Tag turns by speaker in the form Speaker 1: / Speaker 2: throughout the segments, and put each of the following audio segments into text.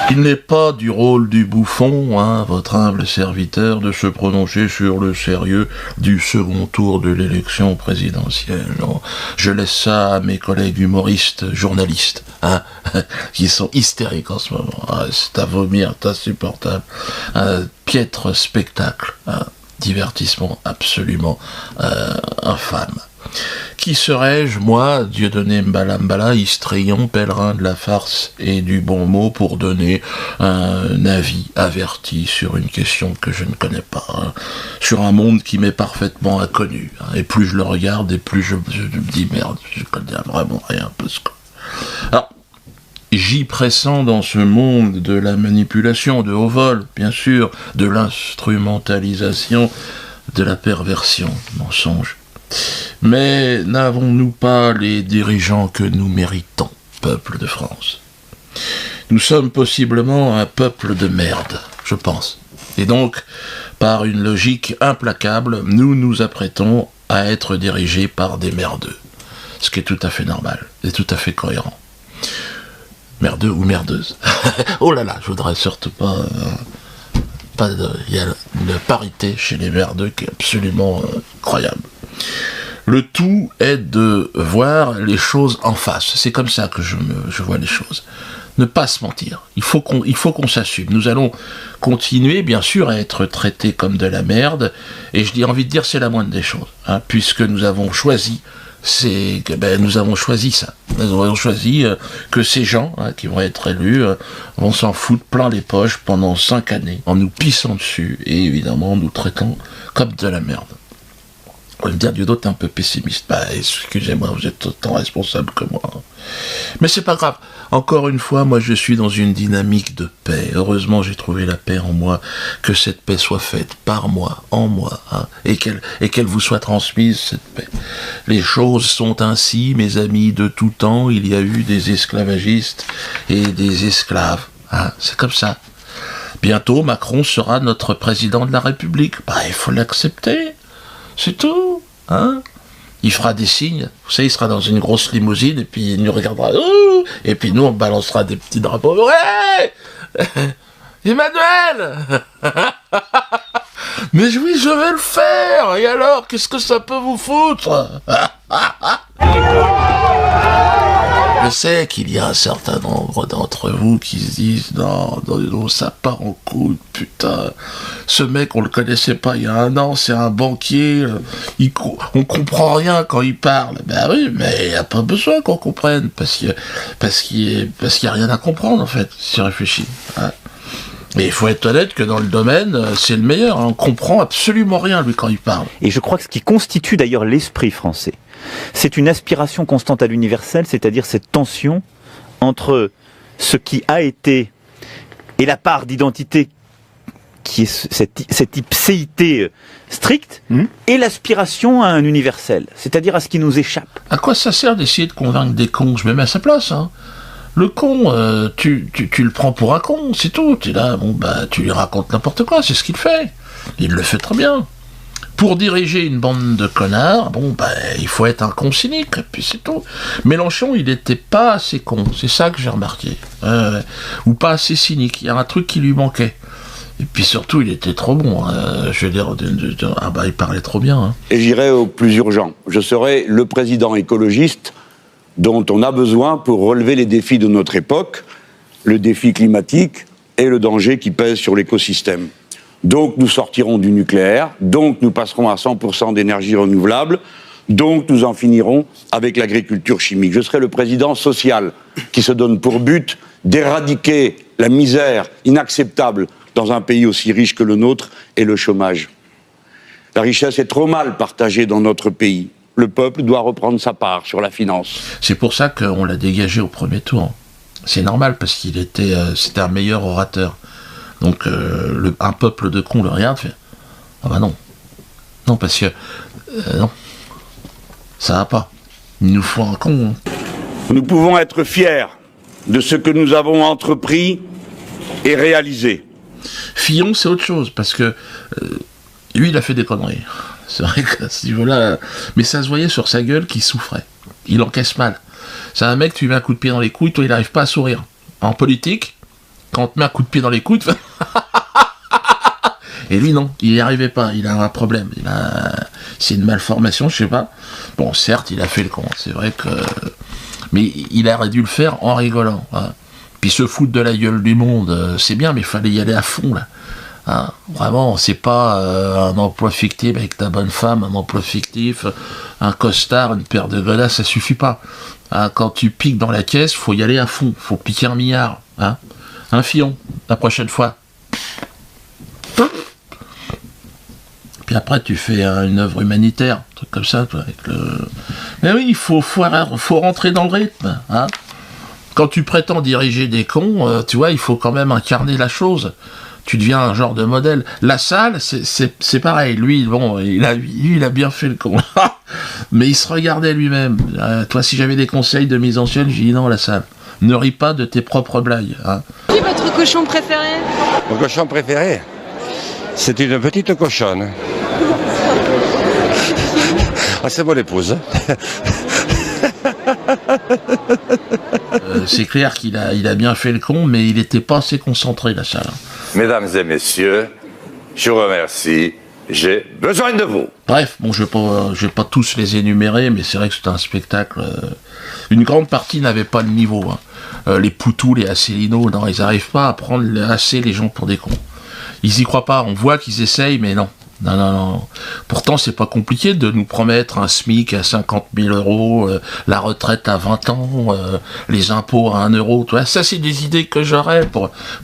Speaker 1: Il n'est pas du rôle du bouffon, votre humble serviteur, de se prononcer sur le sérieux du second tour de l'élection présidentielle. Non, je laisse ça à mes collègues humoristes, journalistes, qui sont hystériques en ce moment. C'est à vomir, c'est insupportable. Un piètre spectacle, divertissement absolument infâme. Qui serais-je, moi, Dieudonné Mbala Mbala, histrion, pèlerin de la farce et du bon mot, pour donner un avis averti sur une question que je ne connais pas, sur un monde qui m'est parfaitement inconnu. Et plus je le regarde, et plus je me dis, merde, je connais vraiment rien. Alors, j'y pressens dans ce monde de la manipulation, de haut vol, bien sûr, de l'instrumentalisation, de la perversion, mensonge. Mais n'avons-nous pas les dirigeants que nous méritons, peuple de France? Nous sommes possiblement un peuple de merde, je pense. Et donc, par une logique implacable, nous nous apprêtons à être dirigés par des merdeux. Ce qui est tout à fait normal et tout à fait cohérent. Merdeux ou merdeuse. Oh là là, je voudrais surtout pas... Il y a une parité chez les merdeux qui est absolument incroyable. Le tout est de voir les choses en face. C'est comme ça que je vois les choses. Ne pas se mentir. Il faut qu'on s'assume. Nous allons continuer, bien sûr, à être traités comme de la merde. Et j'ai envie de dire, c'est la moindre des choses. Puisque nous avons choisi nous avons choisi ça. Nous avons choisi que ces gens qui vont être élus vont s'en foutre plein les poches pendant 5 années, en nous pissant dessus et évidemment en nous traitant comme de la merde. On va me dire, Diodo, t'es un peu pessimiste. Excusez-moi, vous êtes autant responsable que moi. Mais c'est pas grave. Encore une fois, moi je suis dans une dynamique de paix. Heureusement, j'ai trouvé la paix en moi. Que cette paix soit faite par moi, en moi, et qu'elle vous soit transmise, cette paix. Les choses sont ainsi, mes amis, de tout temps. Il y a eu des esclavagistes et des esclaves. C'est comme ça. Bientôt, Macron sera notre président de la République. Il faut l'accepter. C'est tout, Il fera des signes, vous savez, il sera dans une grosse limousine, et puis il nous regardera, et puis nous, on balancera des petits drapeaux. Ouais Emmanuel Mais oui, je vais le faire. Et alors, qu'est-ce que ça peut vous foutre? Je sais qu'il y a un certain nombre d'entre vous qui se disent non, ça part en couille, putain. Ce mec, on le connaissait pas il y a 1 an, c'est un banquier, on comprend rien quand il parle. Ben oui, mais il n'y a pas besoin qu'on comprenne, parce qu'il y a rien à comprendre, en fait, si on réfléchit. Mais il faut être honnête que dans le domaine, c'est le meilleur. On comprend absolument rien, lui, quand il parle.
Speaker 2: Et je crois que ce qui constitue d'ailleurs l'esprit français, c'est une aspiration constante à l'universel, c'est-à-dire cette tension entre ce qui a été et la part d'identité qui est cette ipséité stricte, et l'aspiration à un universel, c'est-à-dire à ce qui nous échappe.
Speaker 1: À quoi ça sert d'essayer de convaincre des cons? Je me mets à sa place, Le con, tu le prends pour un con, c'est tout. Tu es là, tu lui racontes n'importe quoi, c'est ce qu'il fait. Il le fait très bien. Pour diriger une bande de connards, il faut être un con cynique, et puis c'est tout. Mélenchon, il n'était pas assez con, c'est ça que j'ai remarqué. Ou pas assez cynique, il y a un truc qui lui manquait. Et puis surtout, il était trop bon. Je veux dire, il parlait trop bien.
Speaker 3: Et j'irai au plus urgent. Je serai le président écologiste dont on a besoin pour relever les défis de notre époque, le défi climatique et le danger qui pèse sur l'écosystème. Donc nous sortirons du nucléaire, donc nous passerons à 100% d'énergie renouvelable, donc nous en finirons avec l'agriculture chimique. Je serai le président social qui se donne pour but d'éradiquer la misère inacceptable dans un pays aussi riche que le nôtre et le chômage. La richesse est trop mal partagée dans notre pays. Le peuple doit reprendre sa part sur la finance.
Speaker 1: C'est pour ça qu'on l'a dégagé au premier tour. C'est normal, parce c'était un meilleur orateur. Donc, un peuple de cons le regarde, fait « Ah bah non. Non, parce que... non. Ça va pas. Il nous faut un con. »
Speaker 3: Nous pouvons être fiers de ce que nous avons entrepris et réalisé.
Speaker 1: Fillon, c'est autre chose, parce que lui, il a fait des conneries. C'est vrai qu'à ce niveau-là... Mais ça se voyait sur sa gueule qu'il souffrait. Il encaisse mal. C'est un mec, tu lui mets un coup de pied dans les couilles, toi, il n'arrive pas à sourire. En politique... quand on te met un coup de pied dans les coudes, et lui non, il n'y arrivait pas, il a un problème, c'est une malformation, je sais pas. Bon, certes, il a fait le con, c'est vrai que... Mais il aurait dû le faire en rigolant. Hein. Puis se foutre de la gueule du monde, c'est bien, mais il fallait y aller à fond, là. Hein, vraiment, c'est pas un emploi fictif avec ta bonne femme, un emploi fictif, un costard, une paire de godasses, ça suffit pas. Hein, quand tu piques dans la caisse, faut y aller à fond, faut piquer 1 milliard. Hein, un Fillon, la prochaine fois. Puis après, tu fais une œuvre humanitaire, un truc comme ça, toi, avec le... Mais oui, il faut rentrer dans le rythme. Hein. Quand tu prétends diriger des cons, tu vois, il faut quand même incarner la chose. Tu deviens un genre de modèle. La Salle, c'est pareil. Lui, bon, il a bien fait le con. Mais il se regardait lui-même. Toi, si j'avais des conseils de mise en scène, je dis non, La Salle. Ne ris pas de tes propres blagues. Hein.
Speaker 4: Qui est votre cochon préféré?
Speaker 5: Mon cochon préféré, c'est une petite cochonne. Ah, c'est mon épouse.
Speaker 1: C'est clair qu'il a bien fait le con, mais il n'était pas assez concentré, La Salle.
Speaker 6: Mesdames et messieurs, je vous remercie, j'ai besoin de vous.
Speaker 1: Bref, bon, je vais pas tous les énumérer, mais c'est vrai que c'était un spectacle... Une grande partie n'avait pas le niveau. Hein. Les Poutou, les Asselineau, non, ils n'arrivent pas à prendre assez les gens pour des cons. Ils y croient pas, on voit qu'ils essayent, mais non. Non. Pourtant, c'est pas compliqué de nous promettre un SMIC à 50 000 euros, la retraite à 20 ans, les impôts à 1 euro. Tu vois, ça, c'est des idées que j'aurais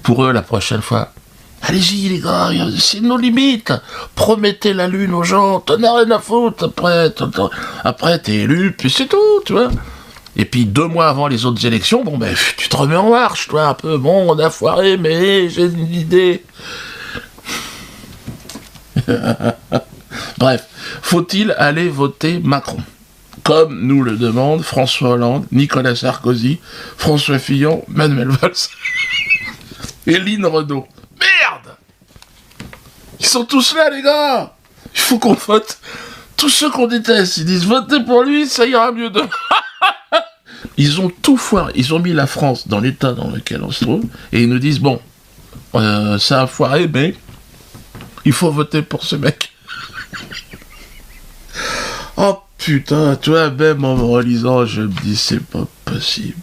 Speaker 1: pour eux la prochaine fois. Allez-y, les gars, c'est nos limites. Promettez la lune aux gens, t'en as rien à foutre. Après, t'es élu, puis c'est tout, tu vois. Et puis 2 mois avant les autres élections, bon, ben, tu te remets en marche, toi, un peu. Bon, on a foiré, mais j'ai une idée. Bref, faut-il aller voter Macron? Comme nous le demandent François Hollande, Nicolas Sarkozy, François Fillon, Manuel Valls et Lynn Renault. Merde! Ils sont tous là, les gars! Il faut qu'on vote. Tous ceux qu'on déteste, ils disent votez pour lui, ça ira mieux demain. Ils ont tout foiré. Ils ont mis la France dans l'état dans lequel on se trouve, et ils nous disent bon, ça a foiré, mais il faut voter pour ce mec. Oh putain, toi, même en me relisant, je me dis c'est pas possible.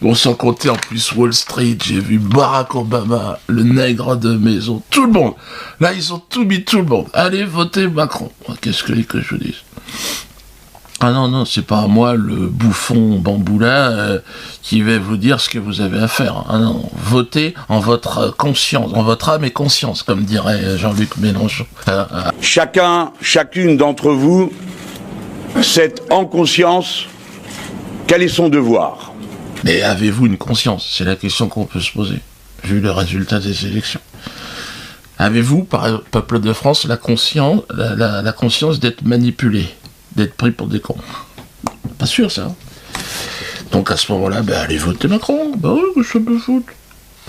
Speaker 1: Bon, sans compter en plus Wall Street, j'ai vu Barack Obama, le nègre de maison, tout le monde. Là, ils ont tout mis, tout le monde. Allez, votez Macron. Qu'est-ce que je vous dise? Ah non, c'est pas moi, le bouffon bamboula, qui vais vous dire ce que vous avez à faire. Ah non, votez en votre conscience, en votre âme et conscience, comme dirait Jean-Luc Mélenchon.
Speaker 3: Chacune d'entre vous sait en conscience quel est son devoir.
Speaker 1: Mais avez-vous une conscience? C'est la question qu'on peut se poser, vu le résultat des élections. Avez-vous, par peuple de France, la conscience d'être manipulé, d'être pris pour des cons? Pas sûr, ça. Donc à ce moment-là, allez voter Macron. Oui, ça peut foutre.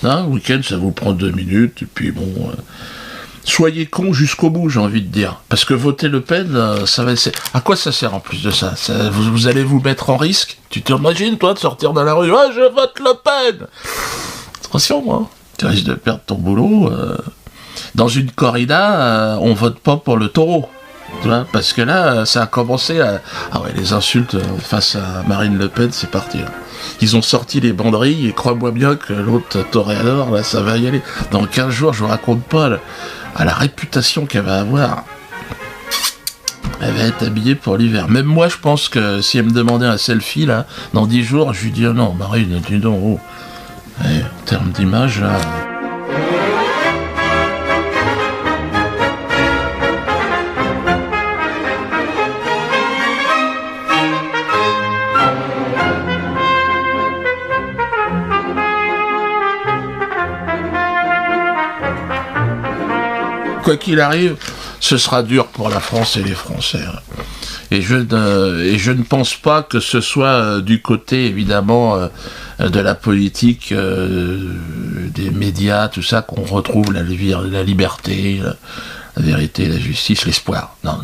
Speaker 1: Un week-end, ça vous prend 2 minutes, et puis bon... soyez cons jusqu'au bout, j'ai envie de dire. Parce que voter Le Pen, ça va... À quoi ça sert en plus de ça, vous allez vous mettre en risque? Tu t'imagines, toi, de sortir dans la rue, « Ah, je vote Le Pen !» Attention, moi, tu risques de perdre ton boulot. Dans une corrida, on vote pas pour le taureau. Tu vois, parce que là, ça a commencé à... Ah ouais, les insultes face à Marine Le Pen, c'est parti. Là. Ils ont sorti les banderilles, et crois-moi bien que l'autre toréador, là, ça va y aller. Dans 15 jours, je vous raconte pas à la réputation qu'elle va avoir. Elle va être habillée pour l'hiver. Même moi, je pense que si elle me demandait un selfie, là, dans 10 jours, je lui dis, oh non, Marine, dis donc, oh. Et, en termes d'image, là... Quoi qu'il arrive, ce sera dur pour la France et les Français. Et je ne pense pas que ce soit du côté, évidemment, de la politique, des médias, tout ça, qu'on retrouve la liberté, la vérité, la justice, l'espoir. Non.